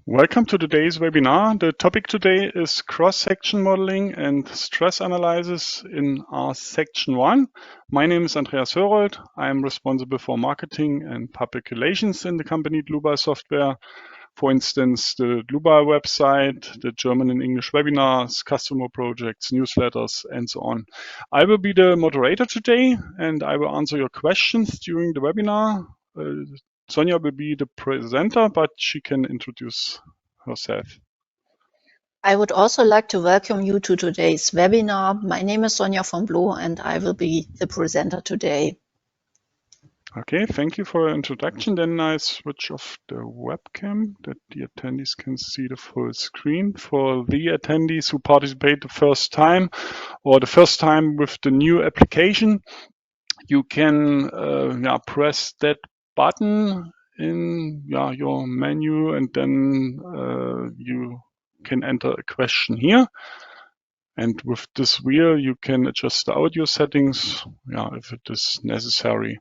Welcome to today's webinar. The topic today is cross-section modeling and stress analysis in our section 1. My name is Andreas Hörold. I am responsible for marketing and public relations in the company Dlubal Software. For instance, the Dlubal website, the German and English webinars, customer projects, newsletters, and so on. I will be the moderator today, and I will answer your questions during the webinar. Sonja will be the presenter, but she can introduce herself. I would also like to welcome you to today's webinar. My name is Sonja von Bloh, and I will be the presenter today. Okay, thank you for your introduction. Then I switch off the webcam that the attendees can see the full screen. For the attendees who participate the first time or the first time with the new application, you can press that button in your menu, and then you can enter a question here. And with this wheel, you can adjust the audio settings if it is necessary.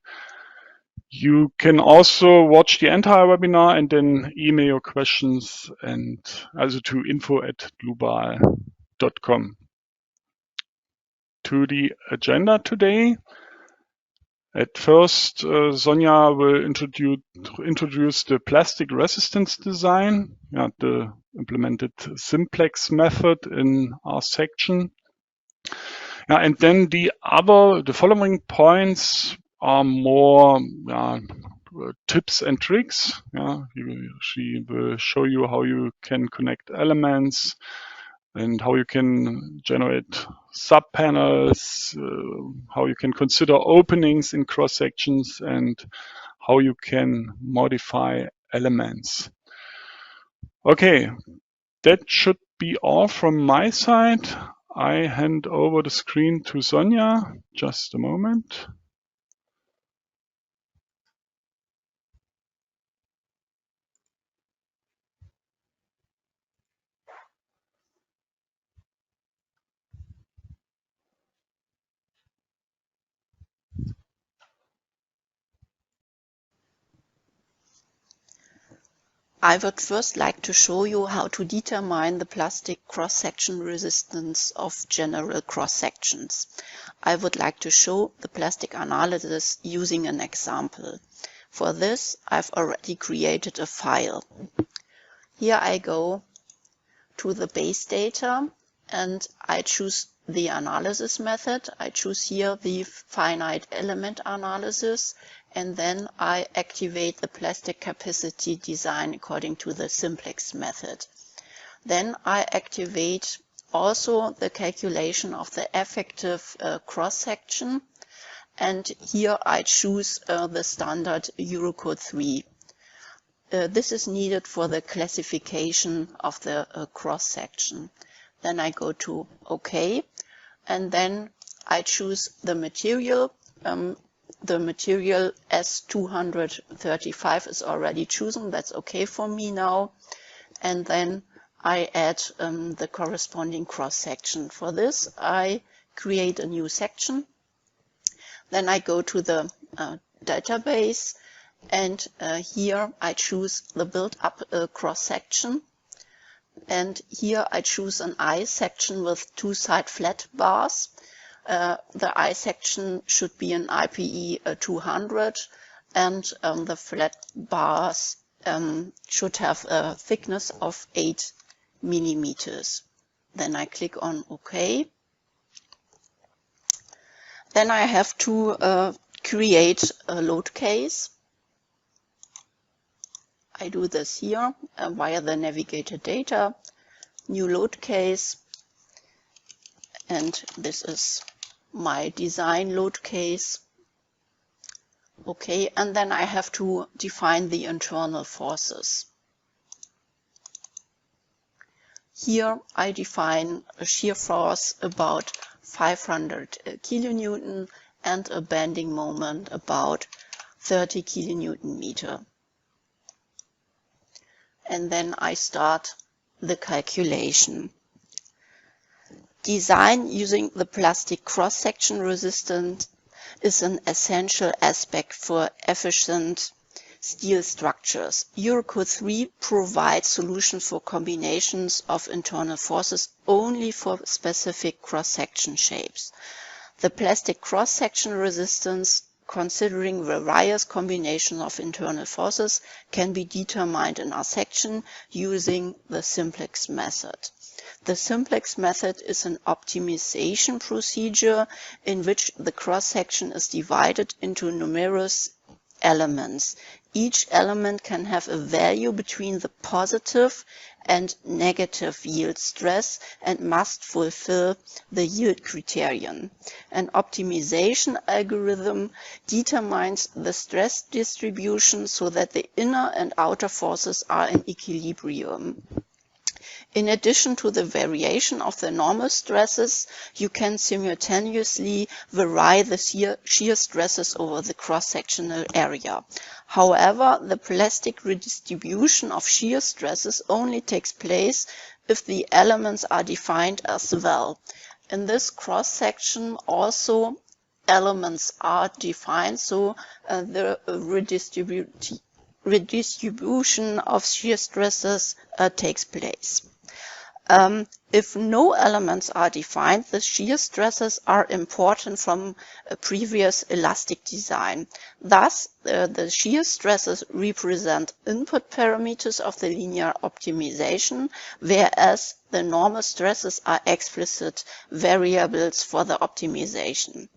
You can also watch the entire webinar and then email your questions and also to info@dlubal.com. To the agenda today. At first, Sonja will introduce the plastic resistance design, the implemented simplex method in our section. And then the following points are more tips and tricks. She will show you how you can connect elements and how you can generate subpanels, how you can consider openings in cross sections, and how you can modify elements. Okay, that should be all from my side. I hand over the screen to Sonja. Just a moment. I would first like to show you how to determine the plastic cross-section resistance of general cross-sections. I would like to show the plastic analysis using an example. For this, I've already created a file. Here I go to the base data and I choose the analysis method. I choose here the finite element analysis, and then I activate the plastic capacity design according to the simplex method. Then I activate also the calculation of the effective cross-section, and here I choose the standard Eurocode 3. This is needed for the classification of the cross-section. Then I go to OK, and then I choose the material. The material S235 is already chosen. That's okay for me now. And then I add the corresponding cross-section. For this, I create a new section. Then I go to the database, and here I choose the build-up cross-section. And here I choose an I section with two side flat bars. The I section should be an IPE 200, and the flat bars should have a thickness of 8 millimeters. Then I click on OK. Then I have to create a load case. I do this here via the navigated data, new load case, and this is my design load case. Okay, and then I have to define the internal forces. Here I define a shear force about 500 kilonewton and a bending moment about 30 kilonewton meter. And then I start the calculation. Design using the plastic cross-section resistance is an essential aspect for efficient steel structures. Eurocode 3 provides solutions for combinations of internal forces only for specific cross-section shapes. The plastic cross-section resistance, considering various combinations of internal forces, can be determined in our section using the simplex method. The simplex method is an optimization procedure in which the cross-section is divided into numerous elements. Each element can have a value between the positive and negative yield stress and must fulfill the yield criterion. An optimization algorithm determines the stress distribution so that the inner and outer forces are in equilibrium. In addition to the variation of the normal stresses, you can simultaneously vary the shear stresses over the cross-sectional area. However, the plastic redistribution of shear stresses only takes place if the elements are defined as well. In this cross-section also elements are defined, so the redistribution of shear stresses takes place. If no elements are defined, the shear stresses are important from a previous elastic design. Thus, the shear stresses represent input parameters of the linear optimization, whereas the normal stresses are explicit variables for the optimization.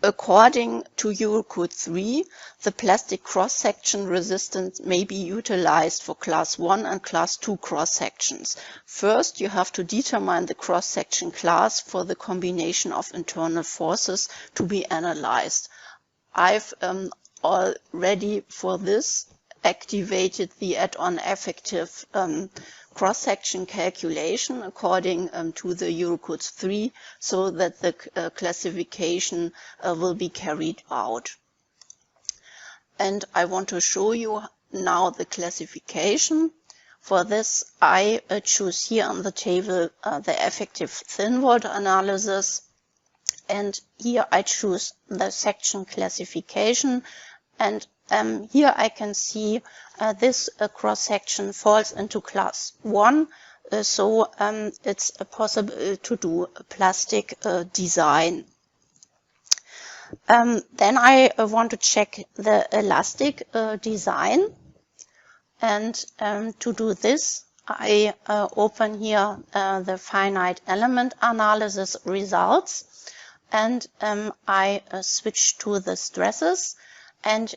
According to Eurocode 3, the plastic cross-section resistance may be utilized for class 1 and class 2 cross-sections. First, you have to determine the cross-section class for the combination of internal forces to be analyzed. I've already for this activated the add-on effective cross-section calculation according to the Eurocode 3 so that the classification will be carried out. And I want to show you now the classification. For this, I choose here on the table the effective thin wall analysis, and here I choose the section classification, and here I can see this cross-section falls into class 1, so it's possible to do a plastic design. Then I want to check the elastic design, and to do this I open here the finite element analysis results, and I switch to the stresses. And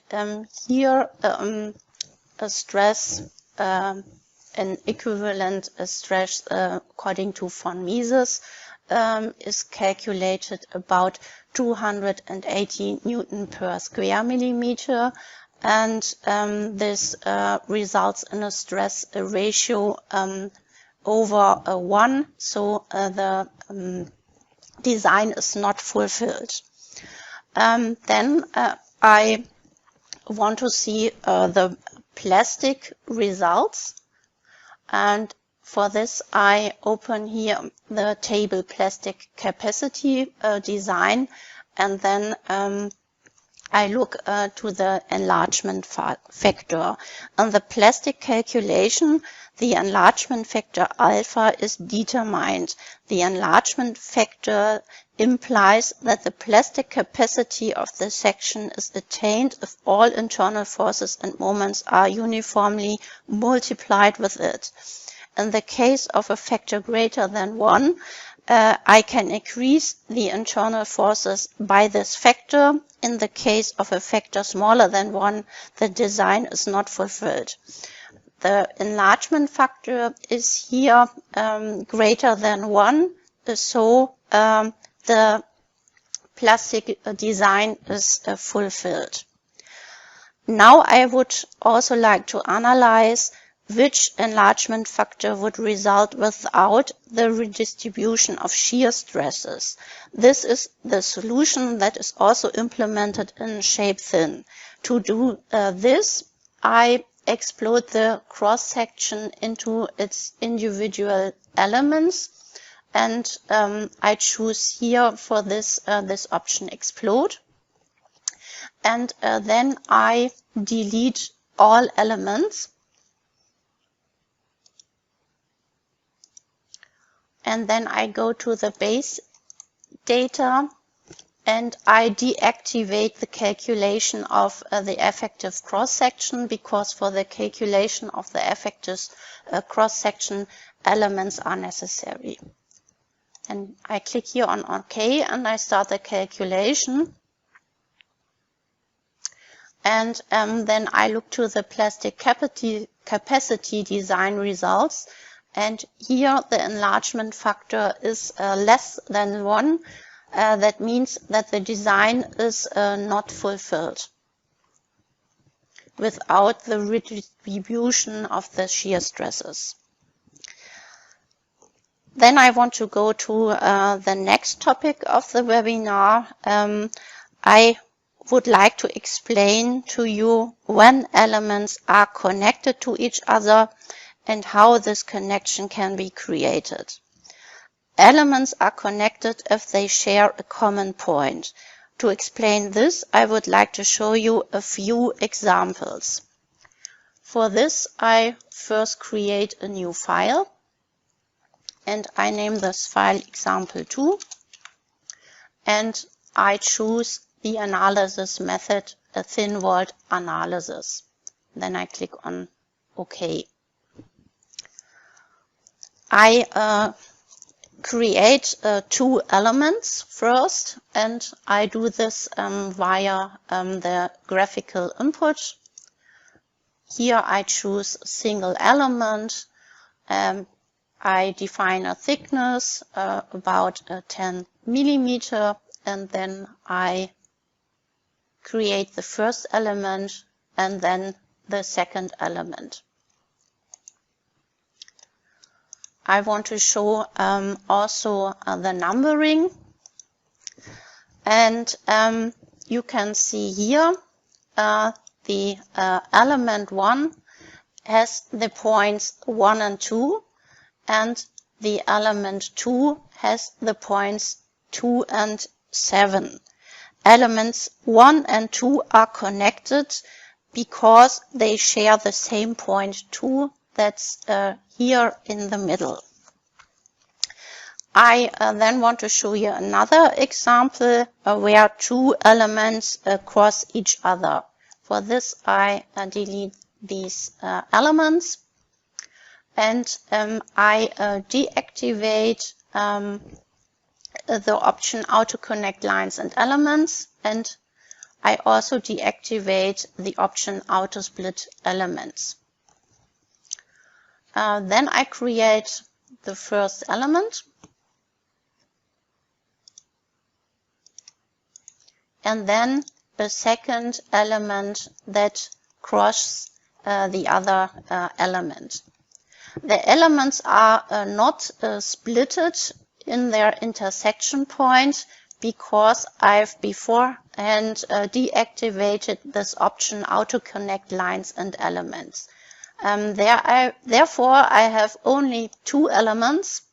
here a stress, an equivalent stress according to von Mises is calculated about 280 Newton per square millimeter, and this results in a stress ratio over 1, so the design is not fulfilled. Then I want to see the plastic results, and for this I open here the table plastic capacity design, and then I look to the enlargement factor. On the plastic calculation, the enlargement factor alpha is determined. The enlargement factor implies that the plastic capacity of the section is attained if all internal forces and moments are uniformly multiplied with it. In the case of a factor greater than 1, I can increase the internal forces by this factor. In the case of a factor smaller than 1, the design is not fulfilled. The enlargement factor is here greater than 1, so the plastic design is fulfilled. Now I would also like to analyze which enlargement factor would result without the redistribution of shear stresses. This is the solution that is also implemented in shape thin. To do this, I explode the cross-section into its individual elements, and I choose here for this this option explode. and then I delete all elements. And then I go to the base data and I deactivate the calculation of the effective cross-section, because for the calculation of the effective cross-section, elements are necessary. And I click here on OK and I start the calculation. And then I look to the plastic capacity design results. And here the enlargement factor is less than 1. That means that the design is not fulfilled without the redistribution of the shear stresses. Then I want to go to the next topic of the webinar. I would like to explain to you when elements are connected to each other and how this connection can be created. Elements are connected if they share a common point. To explain this, I would like to show you a few examples. For this, I first create a new file, and I name this file example2, and I choose the analysis method, a thin-walled analysis. Then I click on OK. I create 2 elements first, and I do this via the graphical input. Here I choose a single element. I define a thickness about 10 millimeter, and then I create the first element and then the second element. I want to show also the numbering, and you can see here the element 1 has the points 1 and 2, and the element 2 has the points 2 and 7. Elements 1 and 2 are connected because they share the same point 2 that's here in the middle. I then want to show you another example where 2 elements cross each other. For this, I delete these elements, and I deactivate the option auto connect lines and elements, and I also deactivate the option auto split elements. Then I create the first element, and then a second element that crosses the other element. The elements are not splitted in their intersection point because I've beforehand deactivated this option auto connect lines and elements. Therefore, I have only 2 elements,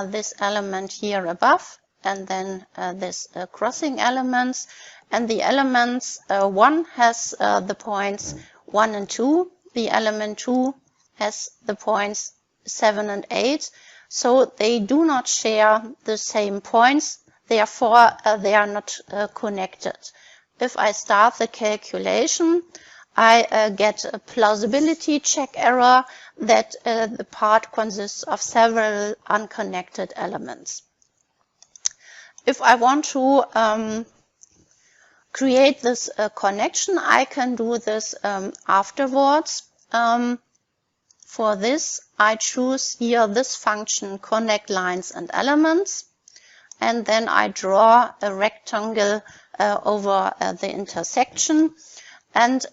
this element here above, and then this crossing elements. And the elements 1 has the points 1 and 2. The element 2 has the points 7 and 8. So they do not share the same points. Therefore, they are not connected. If I start the calculation, I get a plausibility check error that the part consists of several unconnected elements. If I want to create this connection, I can do this afterwards. For this, I choose here this function connect lines and elements, and then I draw a rectangle over the intersection. And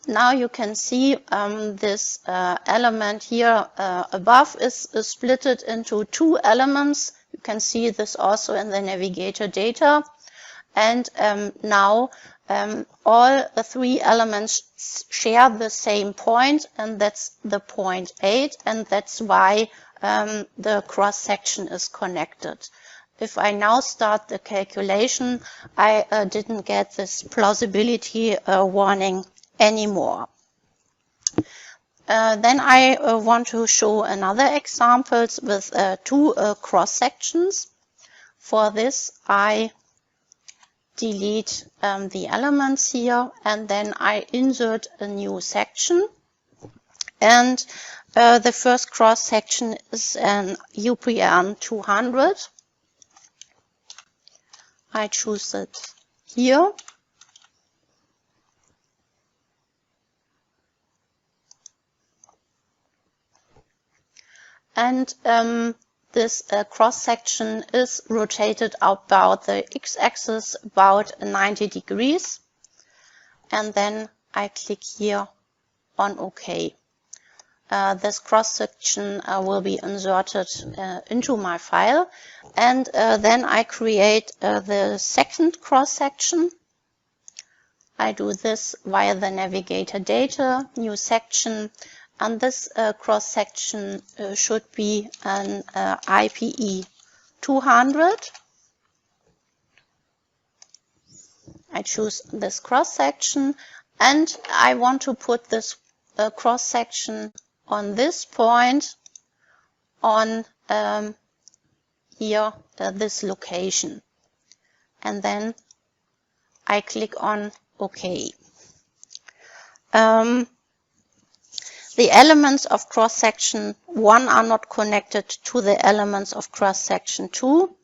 now you can see this element here above is splitted into 2 elements. You can see this also in the navigator data. And now all the 3 elements share the same point, and that's the point 8, and that's why the cross-section is connected. if I now start the calculation, I didn't get this plausibility warning anymore. Then I want to show another examples with two cross sections. For this, I delete the elements here, and then I insert a new section. And the first cross section is an UPN 200. I choose it here. And this cross-section is rotated about the x-axis about 90 degrees. And then I click here on OK. This cross-section will be inserted into my file. And then I create the second cross-section. I do this via the navigator data, new section. And this cross-section should be an IPE 200. I choose this cross-section, and I want to put this cross-section on this point on here, this location. And then I click on OK. The elements of cross-section 1 are not connected to the elements of cross-section 2,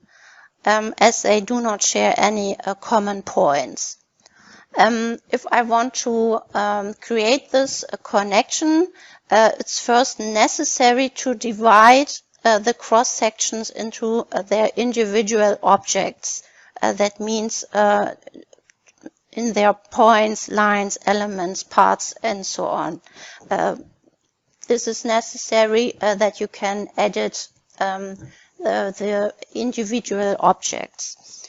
as they do not share any common points. If I want to create this connection, it's first necessary to divide the cross-sections into their individual objects. That means in their points, lines, elements, parts, and so on. This is necessary that you can edit the individual objects.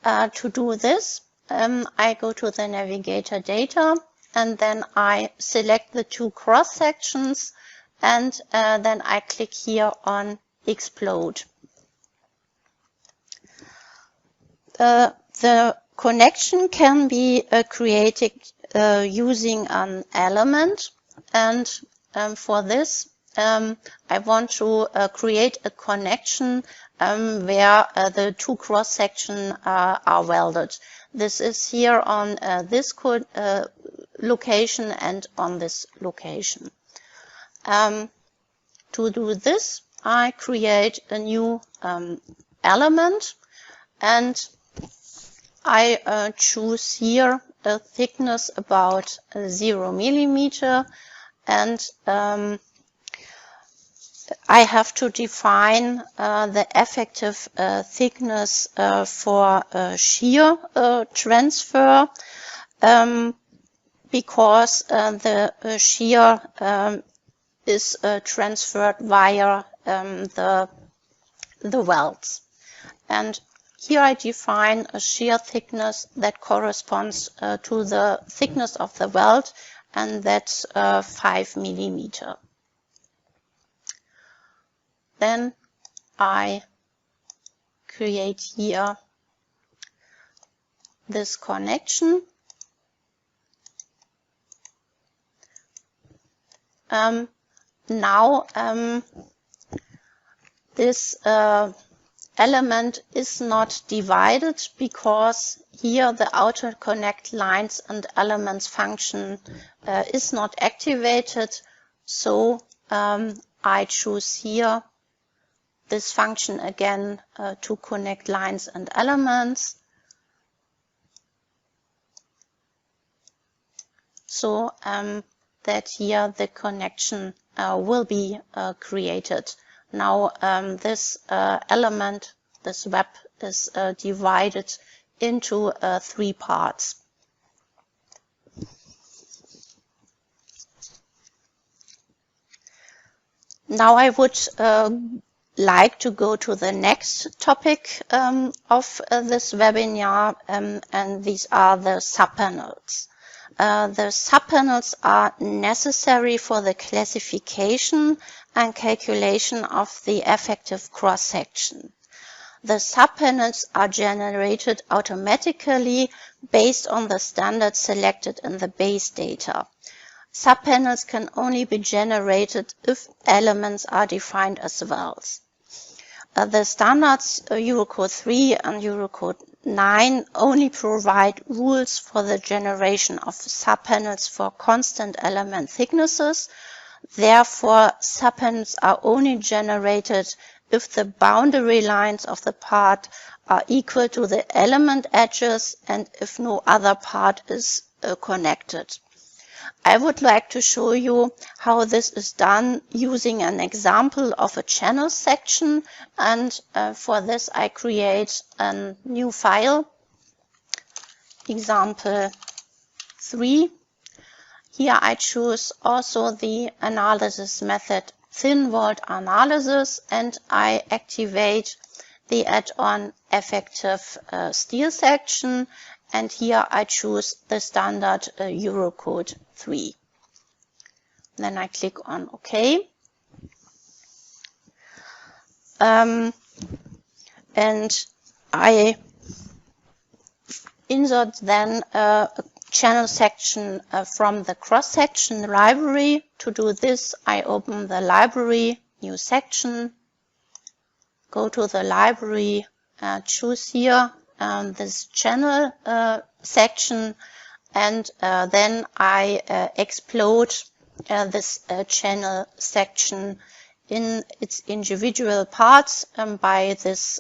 To do this, I go to the navigator data, and then I select the two cross sections, and then I click here on explode. The connection can be created using an element, and for this I want to create a connection where the two cross sections are welded. This is here on this location and on this location. To do this, I create a new element, and I choose here a thickness about 0 millimeter, and I have to define the effective thickness for shear transfer, because the shear is transferred via the welds. And here I define a shear thickness that corresponds to the thickness of the weld, and that's 5 millimeter. Then I create here this connection. Now this element is not divided, because here the outer connect lines and elements function is not activated. So I choose here this function again to connect lines and elements. So that here the connection will be created. Now this element, this web, is divided into 3 parts. Now I would like to go to the next topic of this webinar, and these are the subpanels. The subpanels are necessary for the classification and calculation of the effective cross-section. The subpanels are generated automatically based on the standard selected in the base data. Subpanels can only be generated if elements are defined as vals. The standards Eurocode 3 and Eurocode 9 only provide rules for the generation of subpanels for constant element thicknesses. Therefore, subpanels are only generated if the boundary lines of the part are equal to the element edges and if no other part is connected. I would like to show you how this is done using an example of a channel section, and for this I create a new file, example 3. Here I choose also the analysis method thin-walled analysis, and I activate the add-on effective steel section, and here I choose the standard Eurocode 3. Then I click on OK. And I insert then a channel section from the cross-section library. To do this, I open the library, new section, go to the library, choose here this channel section, and then I explode this channel section in its individual parts by this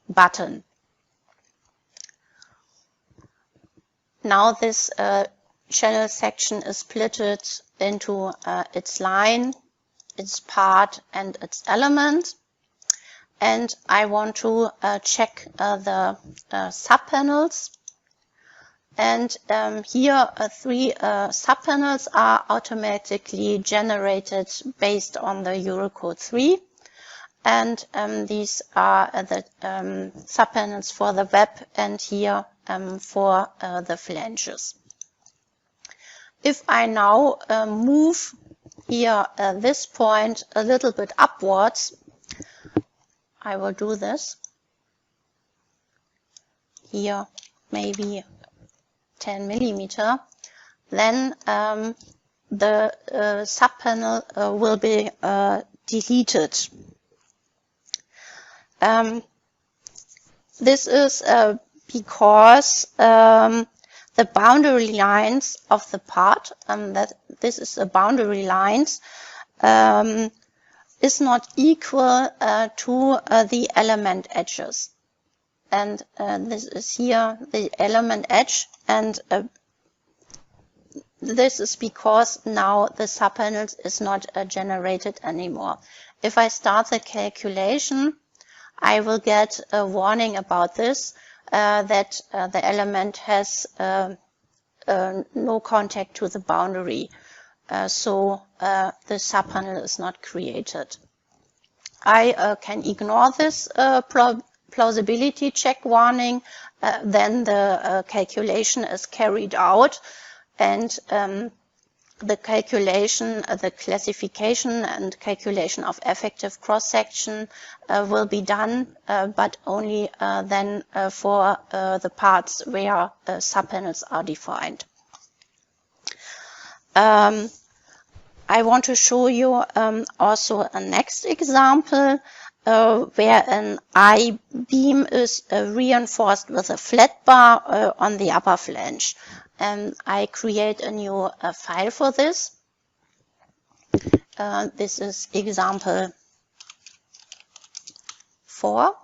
button. Now this channel section is splitted into its line, its part, and its element. And I want to check the subpanels. And here 3 subpanels are automatically generated based on the Eurocode 3. And these are the subpanels for the web and here for the flanges. If I now move here this point a little bit upwards, I will do this. Here maybe 10 millimeter. Then the subpanel will be deleted. This is because the boundary lines of the part, that this is the boundary lines, is not equal to the element edges. And this is here the element edge, and this is because now the subpanels is not generated anymore. If I start the calculation, I will get a warning about this, that the element has no contact to the boundary. So the subpanel is not created. I can ignore this plausibility check warning, then the calculation is carried out, and the calculation, the classification and calculation of effective cross-section will be done, but only then for the parts where subpanels are defined. I want to show you also a next example where an I-beam is reinforced with a flat bar on the upper flange. And I create a new file for this. This is example 4.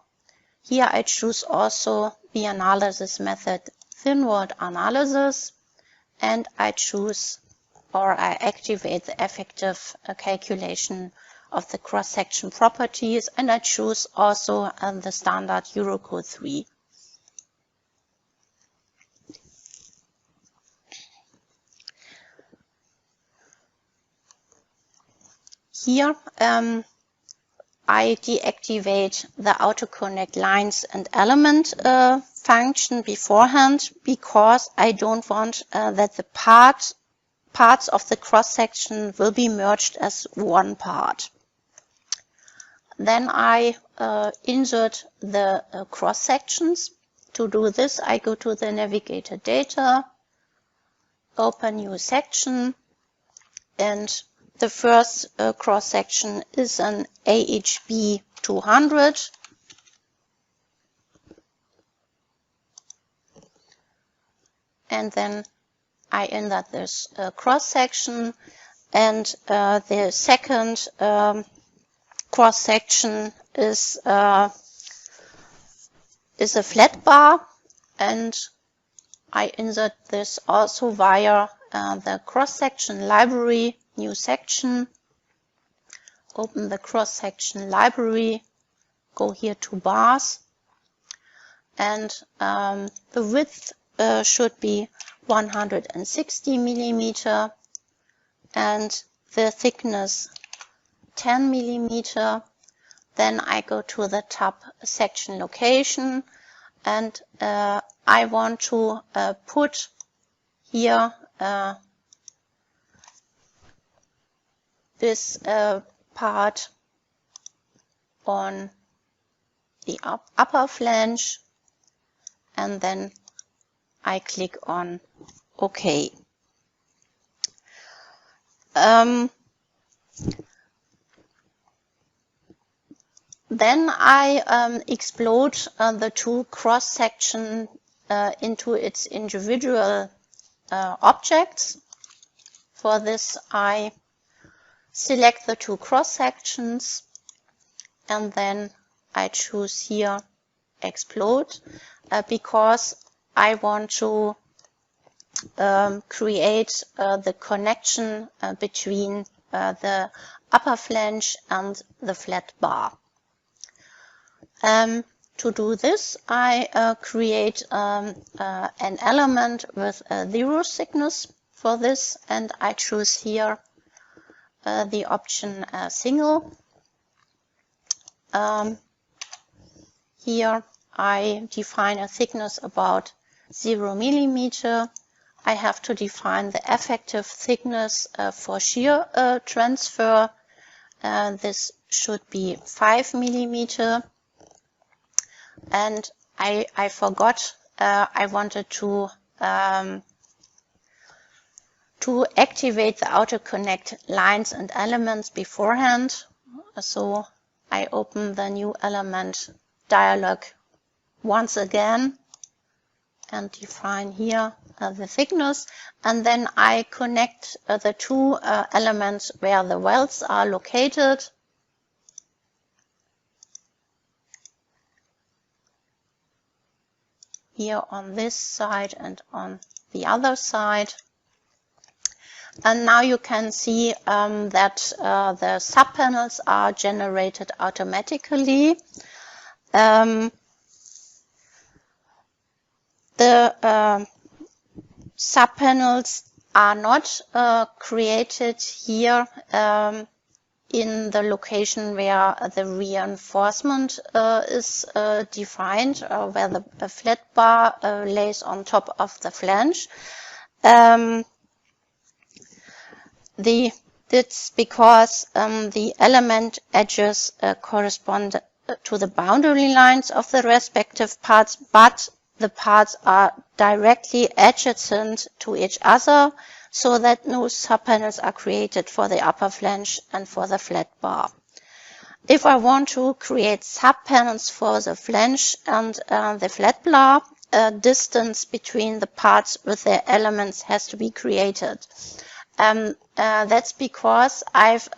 Here I choose also the analysis method thin-walled analysis, and I choose, or I activate the effective calculation of the cross-section properties, and I choose also the standard Eurocode 3. Here I deactivate the auto-connect lines and element function beforehand, because I don't want that the parts of the cross-section will be merged as one part. then I insert the cross sections. To do this, I go to the navigator data, open new section, and the first cross section is an AHB 200. And then I insert this cross section, and the second cross section is a flat bar, and I insert this also via the cross section library, new section, open the cross section library, go here to bars, and the width should be 160 millimeter and the thickness 10 millimeter. Then I go to the top section location, and I want to put here this part on the upper flange, and then I click on OK. Then I explode the two cross sections into its individual objects. For this, I select the two cross sections, and then I choose here explode because I want to create the connection between the upper flange and the flat bar. To do this, I create an element with a 0 thickness for this, and I choose here the option single. Here I define a thickness about 0 millimeter. I have to define the effective thickness for shear transfer. This should be 5 millimeter. And I forgot, I wanted to activate the auto connect lines and elements beforehand. So I open the new element dialog once again and define here the thickness, and then I connect the two elements where the welds are located. Here on this side and on the other side. And now you can see that the subpanels are generated automatically. The subpanels are not created here in the location where the reinforcement is defined, where the flat bar lays on top of the flange. It's because the element edges correspond to the boundary lines of the respective parts, but the parts are directly adjacent to each other, so that no subpanels are created for the upper flange and for the flat bar. If I want to create subpanels for the flange and the flat bar, a distance between the parts with their elements has to be created. That's because I've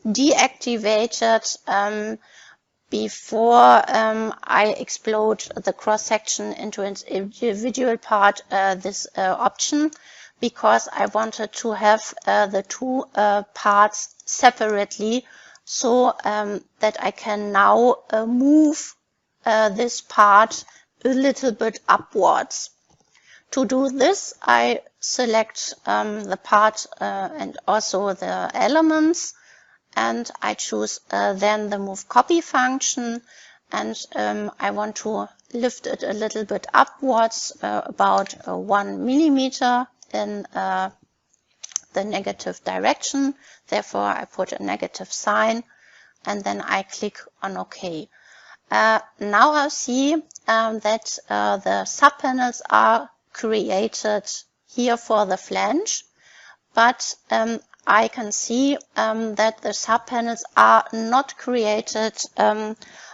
deactivated before I explode the cross section into its individual part this option, because I wanted to have the two parts separately, so that I can now move this part a little bit upwards. To do this, I select the part and also the elements, and I choose then the move copy function, and I want to lift it a little bit upwards, about 1 millimeter in the negative direction. Therefore, I put a negative sign, and then I click on OK. Now I see that the subpanels are created here for the flange, but I can see that the subpanels are not created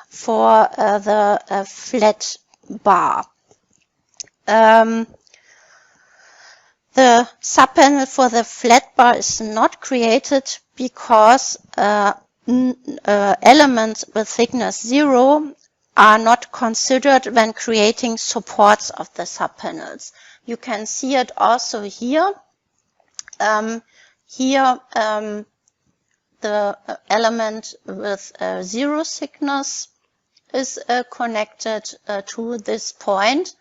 for the flat bar. The subpanel for the flat bar is not created because elements with thickness 0 are not considered when creating supports of the subpanels. You can see it also here. The element with 0 thickness is connected to this point,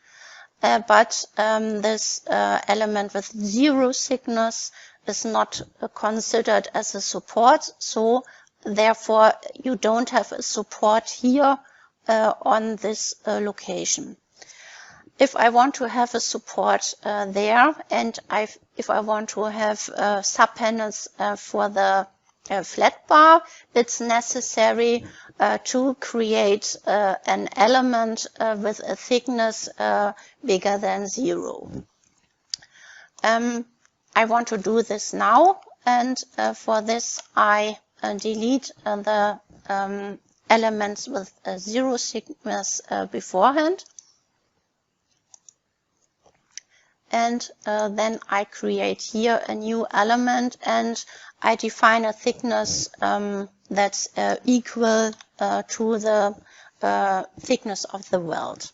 but this element with 0 thickness is not considered as a support, so therefore you don't have a support here on this location. If I want to have a support there, and if I want to have subpanels for the flat bar, it's necessary to create an element with a thickness bigger than 0. I want to do this now, and for this I delete the elements with 0 thickness beforehand. And then I create here a new element, and I define a thickness that's equal to the thickness of the weld.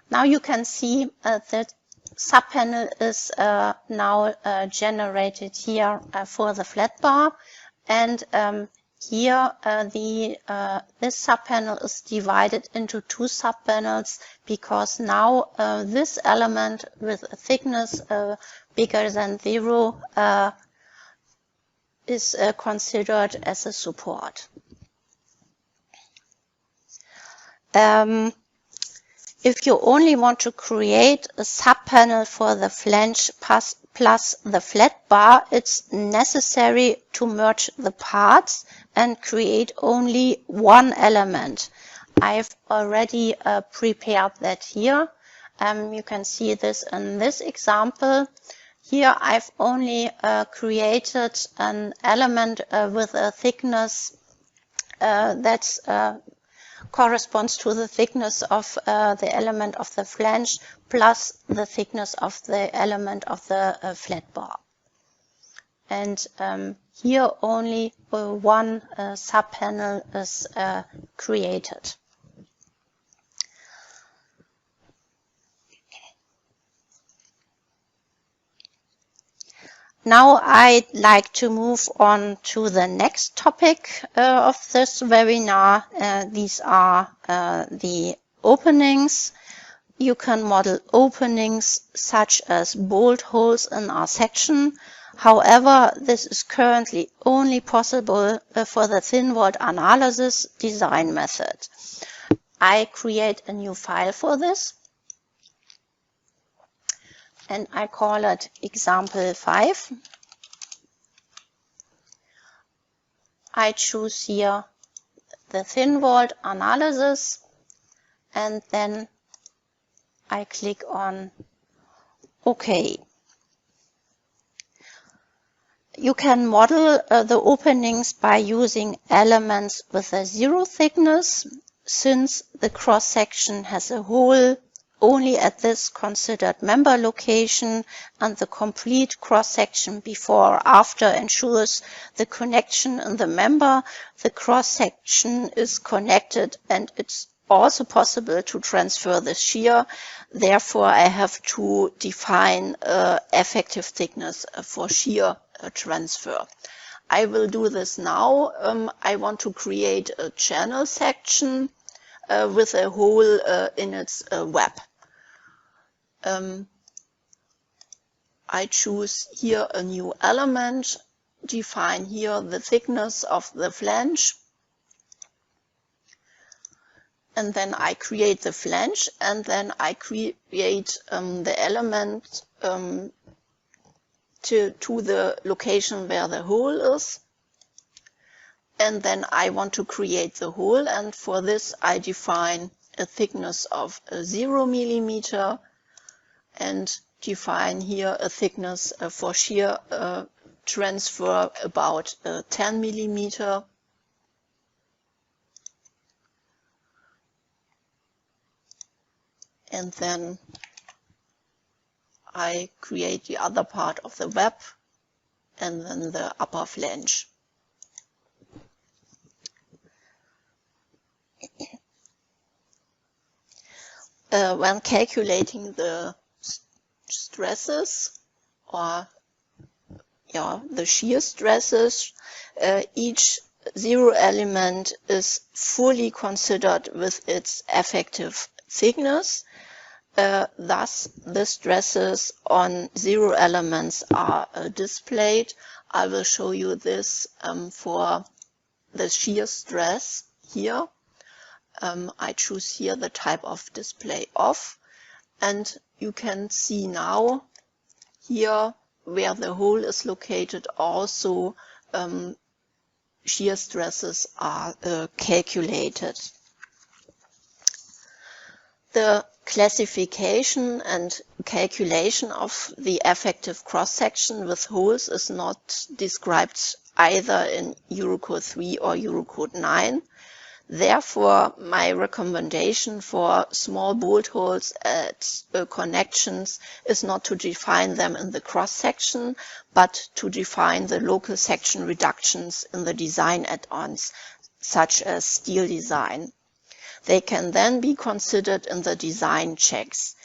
Now you can see that subpanel is now generated here for the flat bar, and here this subpanel is divided into 2 subpanels because now this element with a thickness bigger than 0 is considered as a support. If you only want to create a subpanel for the flange plus the flat bar, it's necessary to merge the parts and create only one element. I've already prepared that here. You can see this in this example. Here I've only created an element with a thickness that's corresponds to the thickness of the element of the flange plus the thickness of the element of the flat bar. And here only one subpanel is created. Now I'd like to move on to the next topic of this webinar. These are the openings. You can model openings such as bolt holes in our section. However, this is currently only possible for the thin walled analysis design method. I create a new file for this, and I call it example 5. I choose here the thin walled analysis, and then I click on OK. You can model the openings by using elements with a 0 thickness, since the cross-section has a hole only at this considered member location, and the complete cross-section before or after ensures the connection in the member. The cross-section is connected, and it's also possible to transfer the shear. Therefore, I have to define effective thickness for shear transfer. I will do this now. I want to create a channel section with a hole in its web. I choose here a new element, define here the thickness of the flange. And then I create the flange, and then I create the element to the location where the hole is. And then I want to create the hole, and for this I define a thickness of 0 millimeter and define here a thickness for shear transfer about 10 millimeter. And then I create the other part of the web and then the upper flange. When calculating the stresses or the shear stresses, each zero element is fully considered with its effective thickness. Thus, the stresses on zero elements are displayed. I will show you this for the shear stress here. I choose here the type of display off, and you can see now here where the hole is located also shear stresses are calculated. The classification and calculation of the effective cross-section with holes is not described either in Eurocode 3 or Eurocode 9. Therefore, my recommendation for small bolt holes at connections is not to define them in the cross-section, but to define the local section reductions in the design add-ons, such as steel design. They can then be considered in the design checks.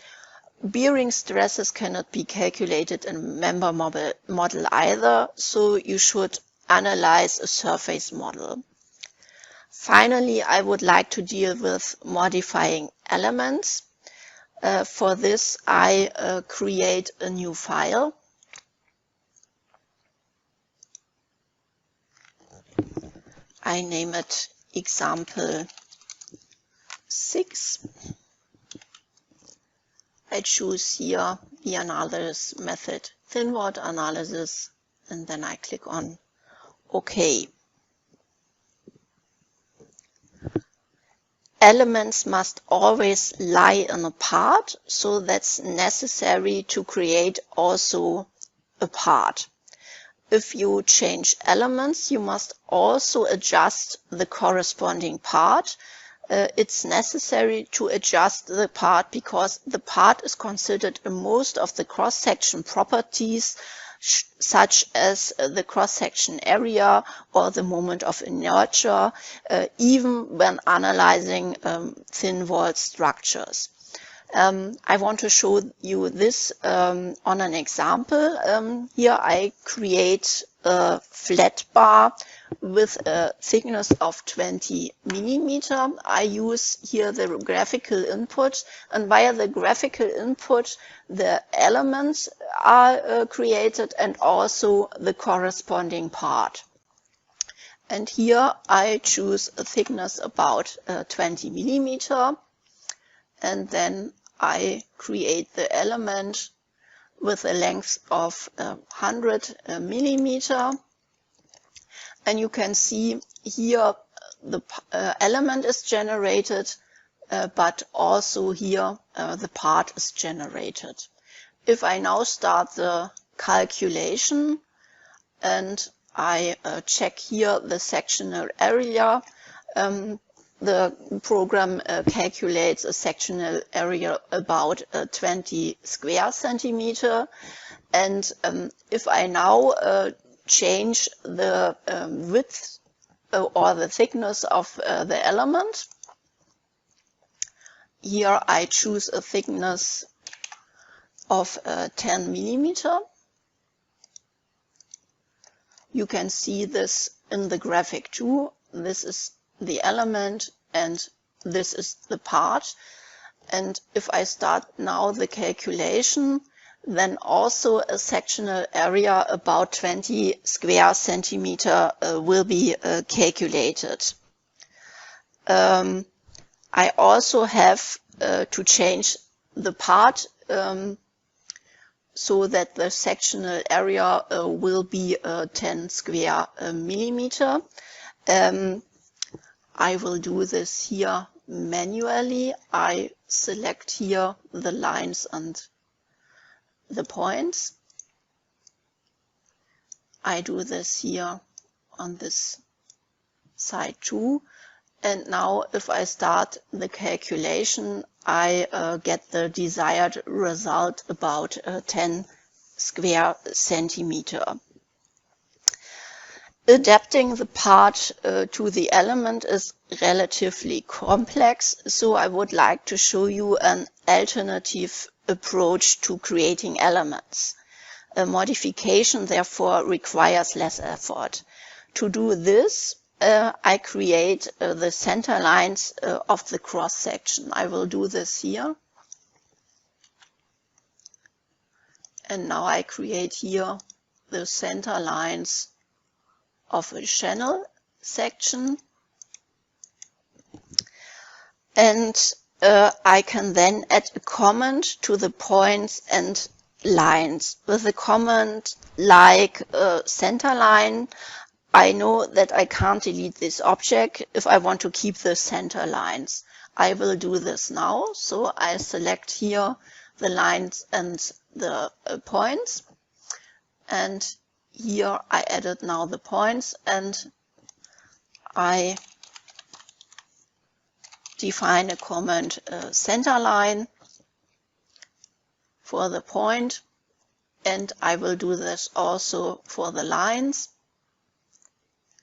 Bearing stresses cannot be calculated in member model either, so you should analyze a surface model. Finally, I would like to deal with modifying elements. For this, I create a new file. I name it example 6. I choose here the analysis method, thin word analysis, and then I click on OK. Elements must always lie in a part, so that's necessary to create also a part. If you change elements, you must also adjust the corresponding part. It's necessary to adjust the part because the part is considered in most of the cross-section properties, such as the cross-section area or the moment of inertia, even when analyzing thin-walled structures. I want to show you this on an example. Here I create a flat bar with a thickness of 20 millimeter. I use here the graphical input, and via the graphical input the elements are created and also the corresponding part. And here I choose a thickness about 20 millimeter, and then I create the element with a length of 100 millimeter. And you can see here the element is generated, but also here the part is generated. If I now start the calculation and I check here the sectional area, the program calculates a sectional area about 20 square centimeter. And if I now change the width or the thickness of the element, here I choose a thickness of 10 millimeter. You can see this in the graphic too. This is the element and this is the part. And if I start now the calculation, then also a sectional area about 20 square centimeter will be calculated. I also have to change the part so that the sectional area will be 10 square millimeter. I will do this here manually. I select here the lines and the points. I do this here on this side too. And now if I start the calculation, I get the desired result about 10 square centimeter. Adapting the part to the element is relatively complex, so I would like to show you an alternative approach to creating elements. A modification therefore requires less effort. To do this, I create the center lines of the cross section. I will do this here. And now I create here the center lines of a channel section. And I can then add a comment to the points and lines. With a comment like center line, I know that I can't delete this object if I want to keep the center lines. I will do this now. So I select here the lines and the points. And here I added now the points, and I define a comment center line for the point, and I will do this also for the lines.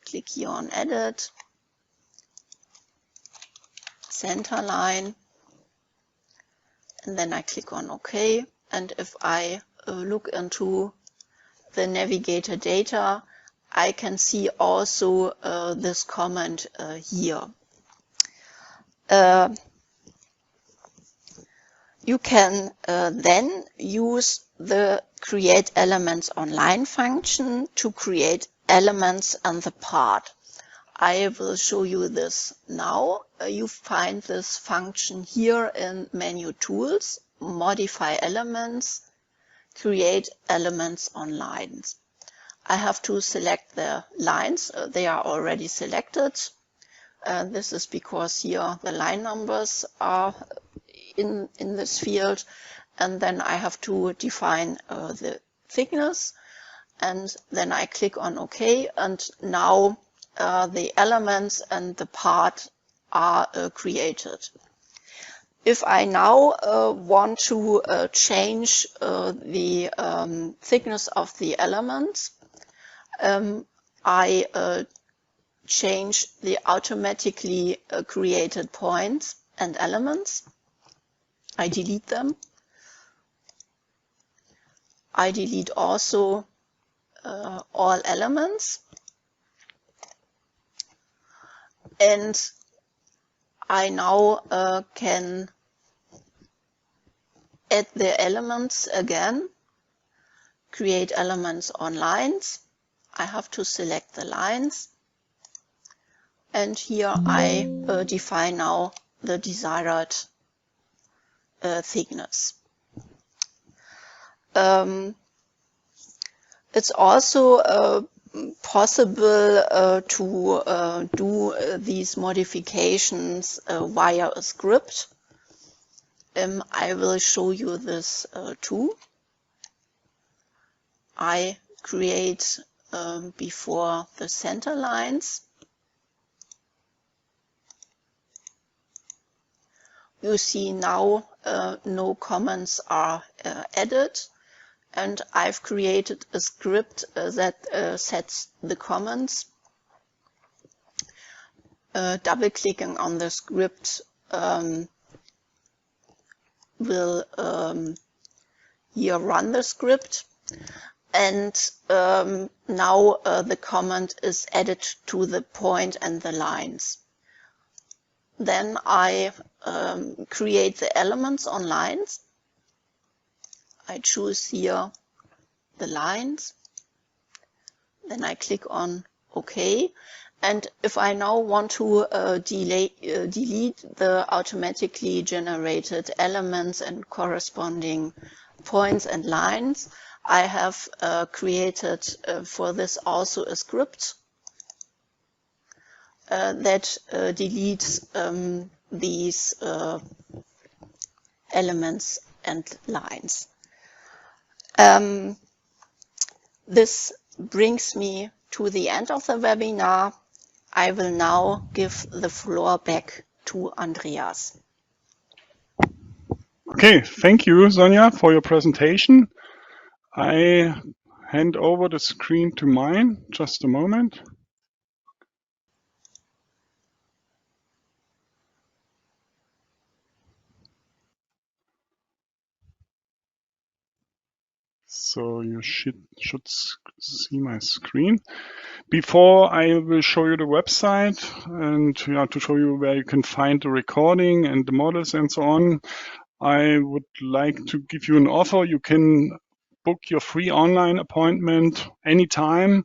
Click here on Edit, center line, and then I click on OK. And if I look into the navigator data, I can see also this comment here. You can then use the create elements online function to create elements and the part. I will show you this now. You find this function here in menu tools, modify elements, create elements on lines. I have to select the lines. They are already selected. This is because here the line numbers are in this field. And then I have to define the thickness. And then I click on OK. And now the elements and the part are created. If I now want to change the thickness of the elements, I change the automatically created points and elements. I delete them. I delete also all elements. And I now can add the elements again, create elements on lines. I have to select the lines. And here I define now the desired thickness. It's also possible to do these modifications via a script. I will show you this too. I create before the center lines. You see now no comments are added, and I've created a script that sets the comments. Double-clicking on the script will here run the script, and now the comment is added to the point and the lines. Then I create the elements on lines. I choose here the lines. Then I click on OK. And if I now want to delete the automatically generated elements and corresponding points and lines, I have created for this also a script that deletes these elements and lines. This brings me to the end of the webinar. I will now give the floor back to Andreas. Okay, thank you, Sonja, for your presentation. I hand over the screen to mine. Just a moment. So you should see my screen. Before I will show you the website and to show you where you can find the recording and the models and so on, I would like to give you an offer. You can book your free online appointment anytime.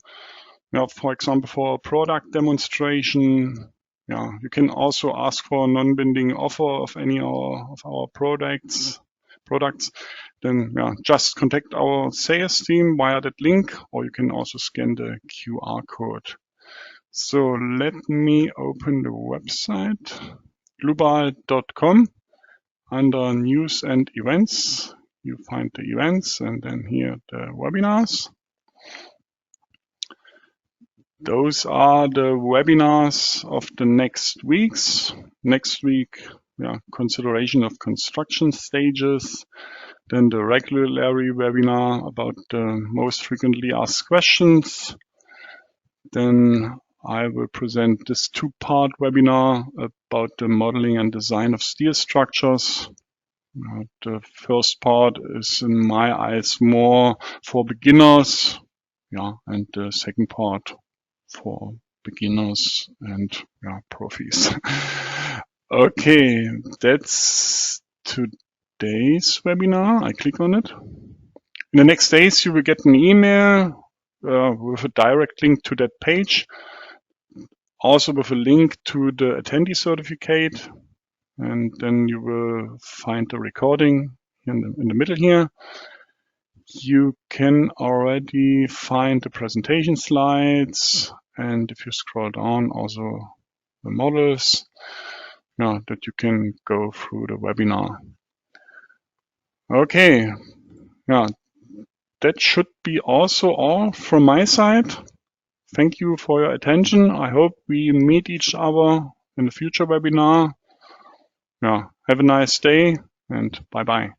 For example, for a product demonstration. You can also ask for a non-binding offer of any of our products. Then just contact our sales team via that link, or you can also scan the QR code. So let me open the website, dlubal.com. Under News and Events, you find the events and then here the webinars. Those are the webinars of the next weeks. Next week, consideration of construction stages. Then the regular webinar about the most frequently asked questions. Then I will present this two-part webinar about the modeling and design of steel structures. The first part is, in my eyes, more for beginners. And the second part for beginners and profis. Okay, that's today's webinar. I click on it. In the next days, you will get an email with a direct link to that page. Also with a link to the attendee certificate. And then you will find the recording in the middle here. You can already find the presentation slides. And if you scroll down, also the models, that you can go through the webinar. Okay, that should be also all from my side. Thank you for your attention. I hope we meet each other in the future webinar. Have a nice day and bye-bye.